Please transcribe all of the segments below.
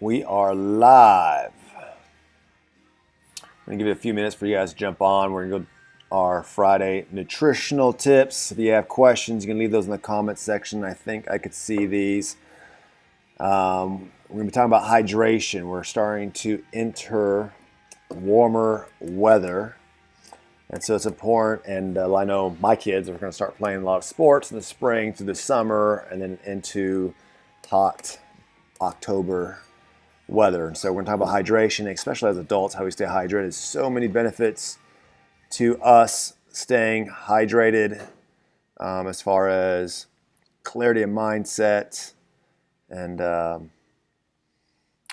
We are live. I'm going to give it a few minutes for you guys to jump on. We're going to go our Friday nutritional tips. If you have questions, you can leave those in the comments section. I think I could see these. We're going to be talking about hydration. We're starting to enter warmer weather. And so it's important, and I know my kids are going to start playing a lot of sports in the spring through the summer and then into hot October weather. And so we're going to talk about hydration, especially as adults, how we stay hydrated. So many benefits to us staying hydrated as far as clarity of mindset and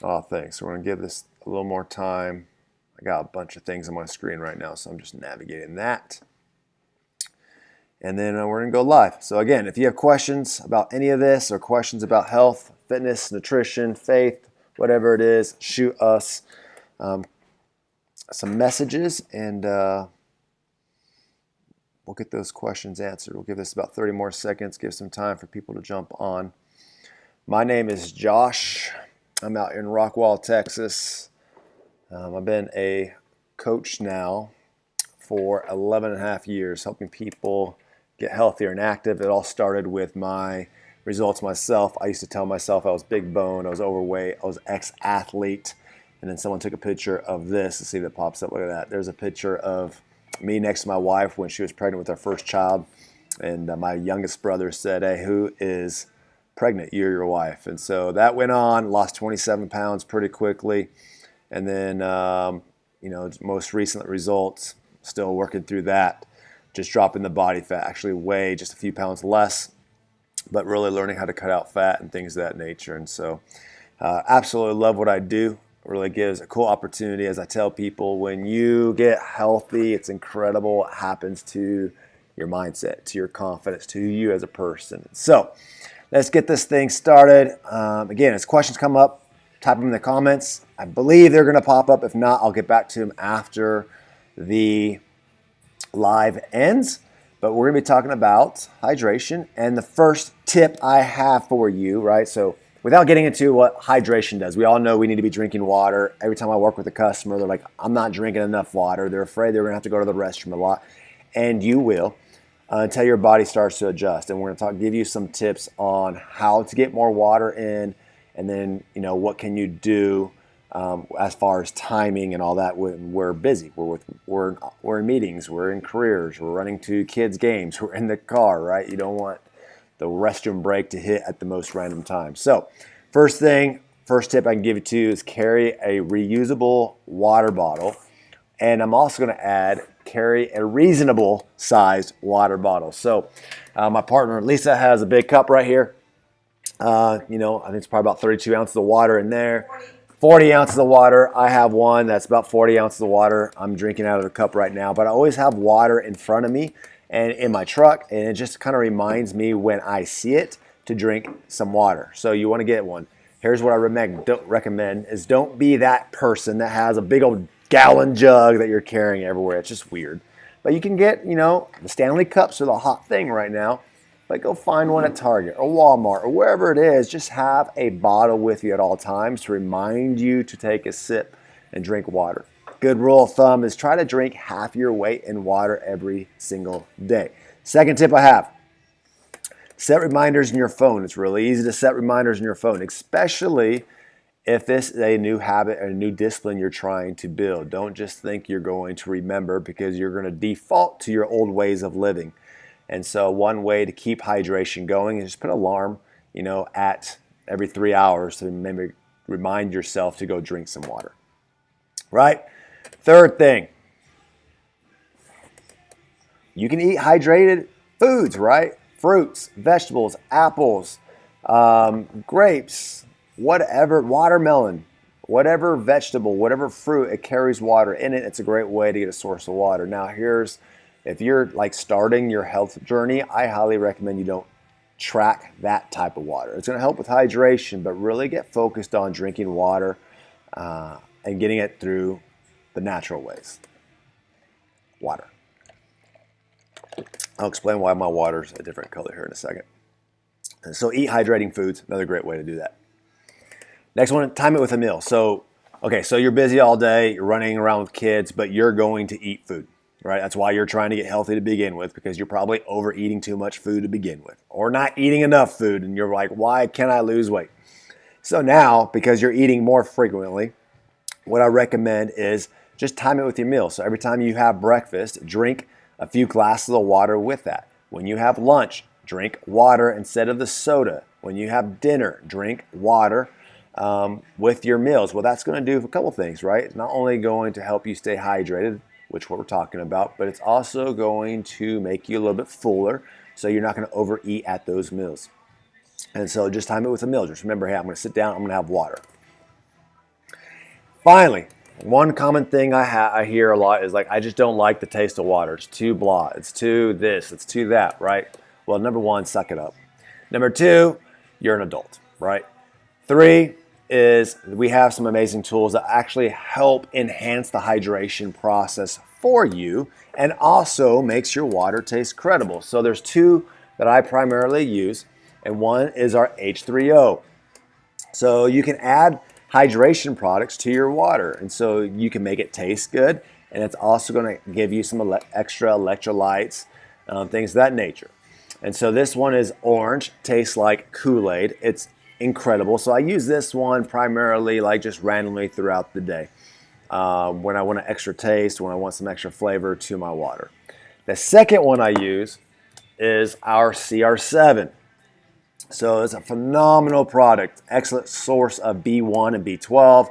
all things. So we're going to give this a little more time. I got a bunch of things on my screen right now, so I'm just navigating that. And then we're going to go live. So again, if you have questions about any of this or questions about health, fitness, nutrition, faith, whatever it is, shoot us some messages and we'll get those questions answered. We'll give this about 30 more seconds, give some time for people to jump on. My name is Josh. I'm out in Rockwall, Texas. I've been a coach now for 11 and a half years, helping people get healthier and active. It all started with my results myself. I used to tell myself I was big bone, I was overweight, I was ex-athlete. And then someone took a picture of this. Let's see if it pops up. Look at that. There's a picture of me next to my wife when she was pregnant with our first child. And my youngest brother said, "Hey, who is pregnant? You're your wife." And so that went on, lost 27 pounds pretty quickly. And then, most recent results, still working through that, just dropping the body fat, actually weigh just a few pounds less, but really learning how to cut out fat and things of that nature. And so absolutely love what I do. It really gives a cool opportunity. As I tell people, when you get healthy, it's incredible what happens to your mindset, to your confidence, to you as a person. So let's get this thing started. Again, as questions come up, type them in the comments. I believe they're going to pop up. If not, I'll get back to them after the live ends. But we're going to be talking about hydration. And the first tip I have for you, right? So without getting into what hydration does, we all know we need to be drinking water. Every time I work with a customer, they're like, "I'm not drinking enough water." They're afraid they're going to have to go to the restroom a lot. And you will until your body starts to adjust. And we're going to give you some tips on how to get more water in. And then, what can you do as far as timing and all that when we're busy. We're in meetings, we're in careers, we're running to kids' games, we're in the car, right? You don't want the restroom break to hit at the most random time. So first tip I can give you to is carry a reusable water bottle. And I'm also going to add carry a reasonable sized water bottle. So my partner Lisa has a big cup right here. I think it's probably about 32 ounces of water in there. 40 ounces of water. I have one that's about 40 ounces of water. I'm drinking out of the cup right now, but I always have water in front of me and in my truck, and it just kind of reminds me when I see it to drink some water. So you want to get one. Here's what I recommend is don't be that person that has a big old gallon jug that you're carrying everywhere. It's just weird. But you can get, the Stanley Cups are the hot thing right now. But go find one at Target or Walmart or wherever it is. Just have a bottle with you at all times to remind you to take a sip and drink water. Good rule of thumb is try to drink half your weight in water every single day. Second tip I have, set reminders in your phone. It's really easy to set reminders in your phone, especially if this is a new habit or a new discipline you're trying to build. Don't just think you're going to remember because you're going to default to your old ways of living. And so one way to keep hydration going is just put an alarm, at every 3 hours to maybe remind yourself to go drink some water, right? Third thing, you can eat hydrated foods, right? Fruits, vegetables, apples, grapes, whatever, watermelon, whatever vegetable, whatever fruit, it carries water in it. It's a great way to get a source of water. Now if you're starting your health journey, I highly recommend you don't track that type of water. It's going to help with hydration, but really get focused on drinking water and getting it through the natural ways. Water. I'll explain why my water's a different color here in a second. And so eat hydrating foods, another great way to do that. Next one, time it with a meal. So, okay, so you're busy all day, you're running around with kids, but you're going to eat food, right? That's why you're trying to get healthy to begin with, because you're probably overeating too much food to begin with, or not eating enough food, and you're like, why can't I lose weight? So now, because you're eating more frequently, what I recommend is just time it with your meal. So every time you have breakfast, drink a few glasses of water with that. When you have lunch, drink water instead of the soda. When you have dinner, drink water with your meals. Well, that's going to do a couple things, right? It's not only going to help you stay hydrated, which what we're talking about, but it's also going to make you a little bit fuller, so you're not going to overeat at those meals. And so just time it with a meal. Just remember, hey, I'm going to sit down, I'm going to have water. Finally, one common thing I hear a lot is like, I just don't like the taste of water. It's too blah. It's too this. It's too that, right? Well, number one, suck it up. Number two, you're an adult, right? Three is we have some amazing tools that actually help enhance the hydration process for you and also makes your water taste credible. So there's two that I primarily use, and one is our H3O. So you can add hydration products to your water, and so you can make it taste good, and it's also going to give you some extra electrolytes, things of that nature. And so this one is orange, tastes like Kool-Aid. It's incredible. So I use this one primarily like just randomly throughout the day when I want an extra taste, when I want some extra flavor to my water. The second one I use is our CR7. So it's a phenomenal product, excellent source of B1 and B12,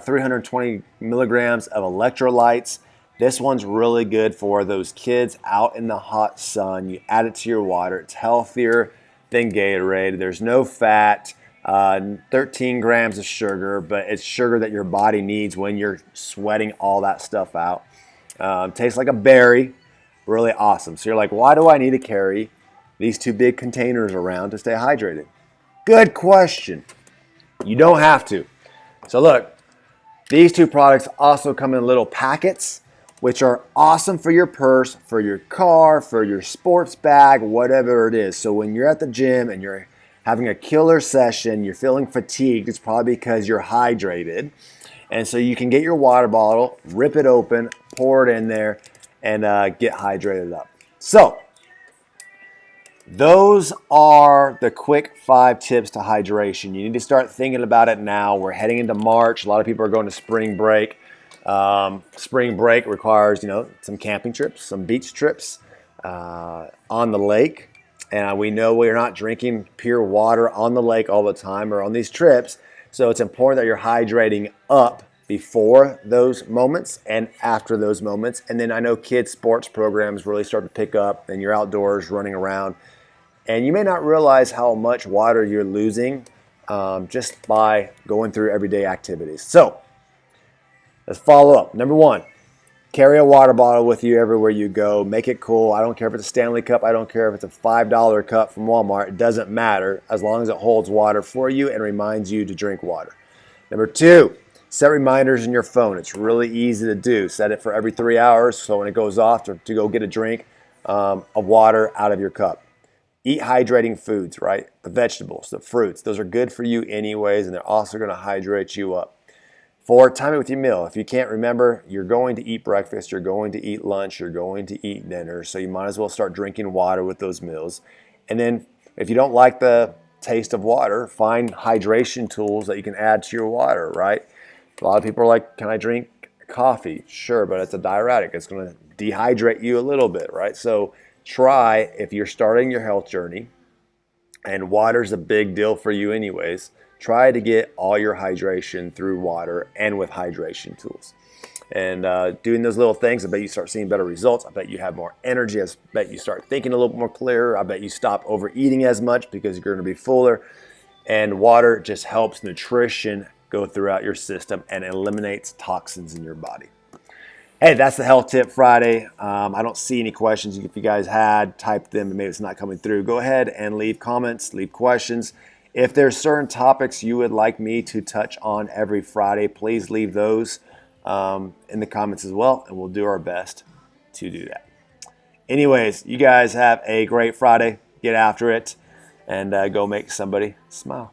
320 milligrams of electrolytes. This one's really good for those kids out in the hot sun. You add it to your water. It's healthier than Gatorade. There's no fat, 13 grams of sugar, but it's sugar that your body needs when you're sweating all that stuff out. Tastes like a berry, really awesome. So you're like, why do I need to carry these two big containers around to stay hydrated? Good question. You don't have to. So look, these two products also come in little packets, which are awesome for your purse, for your car, for your sports bag, whatever it is. So when you're at the gym and you're having a killer session, you're feeling fatigued, it's probably because you're hydrated. And so you can get your water bottle, rip it open, pour it in there, and get hydrated up. So those are the quick 5 tips to hydration. You need to start thinking about it now. We're heading into March. A lot of people are going to spring break. Spring break requires, some camping trips, some beach trips on the lake. And we know we're not drinking pure water on the lake all the time or on these trips. So it's important that you're hydrating up before those moments and after those moments. And then I know kids' sports programs really start to pick up and you're outdoors running around. And you may not realize how much water you're losing just by going through everyday activities. So let's follow up. Number one, carry a water bottle with you everywhere you go. Make it cool. I don't care if it's a Stanley cup. I don't care if it's a $5 cup from Walmart. It doesn't matter as long as it holds water for you and reminds you to drink water. Number two, set reminders in your phone. It's really easy to do. Set it for every 3 hours so when it goes off to go get a drink of water out of your cup. Eat hydrating foods, right? The vegetables, the fruits, those are good for you anyways, and they're also going to hydrate you up. 4, time it with your meal. If you can't remember, you're going to eat breakfast, you're going to eat lunch, you're going to eat dinner, so you might as well start drinking water with those meals. And then if you don't like the taste of water, find hydration tools that you can add to your water, right? A lot of people are like, can I drink coffee? Sure, but it's a diuretic. It's going to dehydrate you a little bit, right? So try, if you're starting your health journey, and water's a big deal for you anyways, try to get all your hydration through water and with hydration tools. And doing those little things, I bet you start seeing better results. I bet you have more energy. I bet you start thinking a little more clearer. I bet you stop overeating as much because you're going to be fuller. And water just helps nutrition go throughout your system and eliminates toxins in your body. Hey, that's the Health Tip Friday. I don't see any questions. If you guys had, type them and maybe it's not coming through. Go ahead and leave comments, leave questions. If there's certain topics you would like me to touch on every Friday, please leave those in the comments as well, and we'll do our best to do that. Anyways, you guys have a great Friday. Get after it and go make somebody smile.